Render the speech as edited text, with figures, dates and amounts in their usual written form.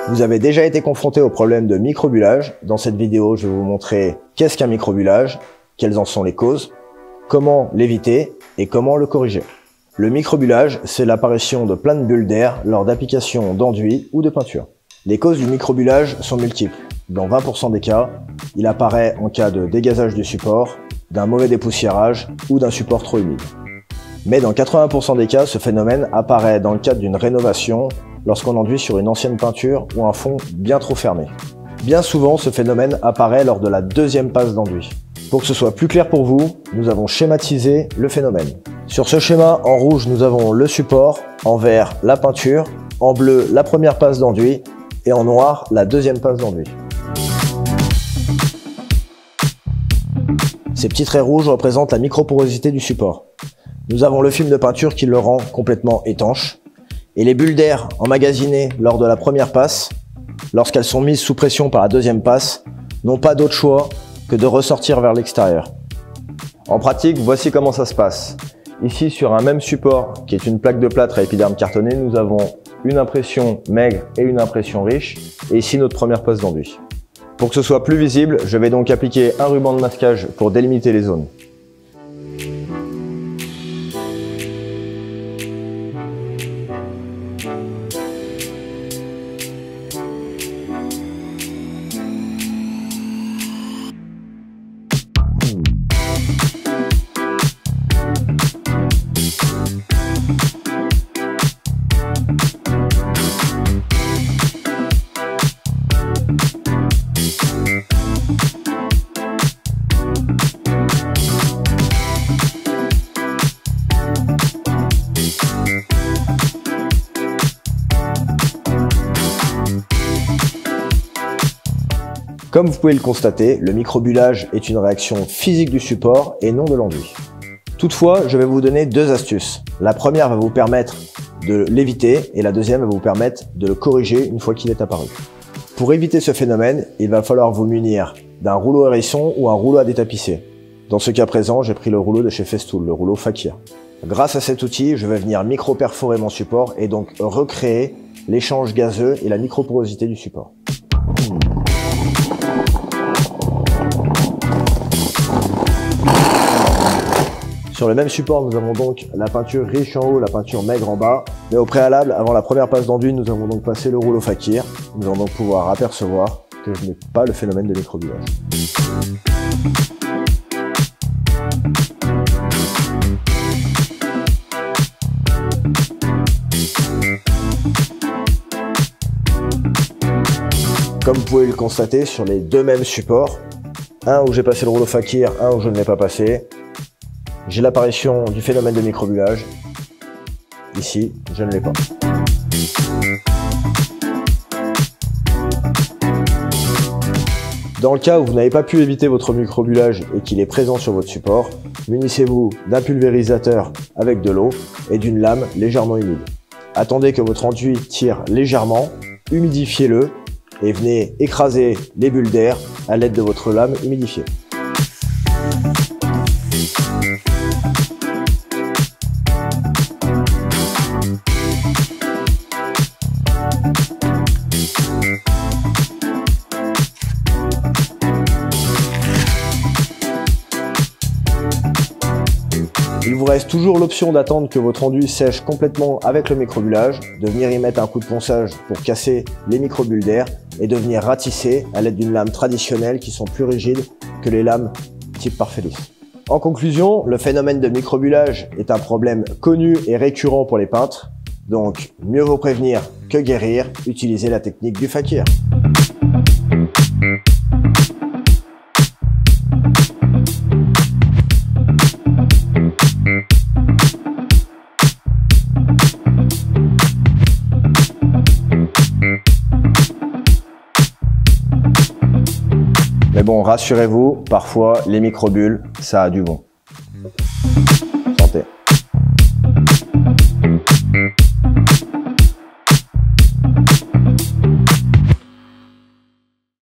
Vous avez déjà été confronté au problème de microbullage. Dans cette vidéo, je vais vous montrer qu'est-ce qu'un microbullage, quelles en sont les causes, comment l'éviter et comment le corriger. Le microbullage, c'est l'apparition de plein de bulles d'air lors d'application d'enduit ou de peinture. Les causes du microbullage sont multiples. Dans 20% des cas, il apparaît en cas de dégazage du support, d'un mauvais dépoussiérage ou d'un support trop humide. Mais dans 80% des cas, ce phénomène apparaît dans le cadre d'une rénovation lorsqu'on enduit sur une ancienne peinture ou un fond bien trop fermé. Bien souvent, ce phénomène apparaît lors de la deuxième passe d'enduit. Pour que ce soit plus clair pour vous, nous avons schématisé le phénomène. Sur ce schéma, en rouge, nous avons le support, en vert, la peinture, en bleu, la première passe d'enduit et en noir, la deuxième passe d'enduit. Ces petits traits rouges représentent la microporosité du support. Nous avons le film de peinture qui le rend complètement étanche et les bulles d'air emmagasinées lors de la première passe, lorsqu'elles sont mises sous pression par la deuxième passe, n'ont pas d'autre choix que de ressortir vers l'extérieur. En pratique, voici comment ça se passe. Ici, sur un même support, qui est une plaque de plâtre à épiderme cartonné, nous avons une impression maigre et une impression riche, et ici notre première passe d'enduit. Pour que ce soit plus visible, je vais donc appliquer un ruban de masquage pour délimiter les zones. Comme vous pouvez le constater, le microbullage est une réaction physique du support et non de l'enduit. Toutefois, je vais vous donner deux astuces. La première va vous permettre de l'éviter et la deuxième va vous permettre de le corriger une fois qu'il est apparu. Pour éviter ce phénomène, il va falloir vous munir d'un rouleau hérisson ou un rouleau à détapisser. Dans ce cas présent, j'ai pris le rouleau de chez Festool, le rouleau Fakir. Grâce à cet outil, je vais venir micro-perforer mon support et donc recréer l'échange gazeux et la microporosité du support. Sur le même support, nous avons donc la peinture riche en haut, la peinture maigre en bas. Mais au préalable, avant la première passe d'enduit, nous avons donc passé le rouleau Fakir. Nous allons donc pouvoir apercevoir que je n'ai pas le phénomène de microbullage. Comme vous pouvez le constater sur les deux mêmes supports, un où j'ai passé le rouleau Fakir, un où je ne l'ai pas passé, j'ai l'apparition du phénomène de microbullage. Ici, je ne l'ai pas. Dans le cas où vous n'avez pas pu éviter votre microbullage et qu'il est présent sur votre support, munissez-vous d'un pulvérisateur avec de l'eau et d'une lame légèrement humide. Attendez que votre enduit tire légèrement, humidifiez-le et venez écraser les bulles d'air à l'aide de votre lame humidifiée. Il vous reste toujours l'option d'attendre que votre enduit sèche complètement avec le microbullage, de venir y mettre un coup de ponçage pour casser les microbulles d'air et de venir ratisser à l'aide d'une lame traditionnelle qui sont plus rigides que les lames type Parfelis. En conclusion, le phénomène de microbullage est un problème connu et récurrent pour les peintres, donc mieux vaut prévenir que guérir, utilisez la technique du Fakir. Mais bon, rassurez-vous, parfois les microbulles, ça a du bon.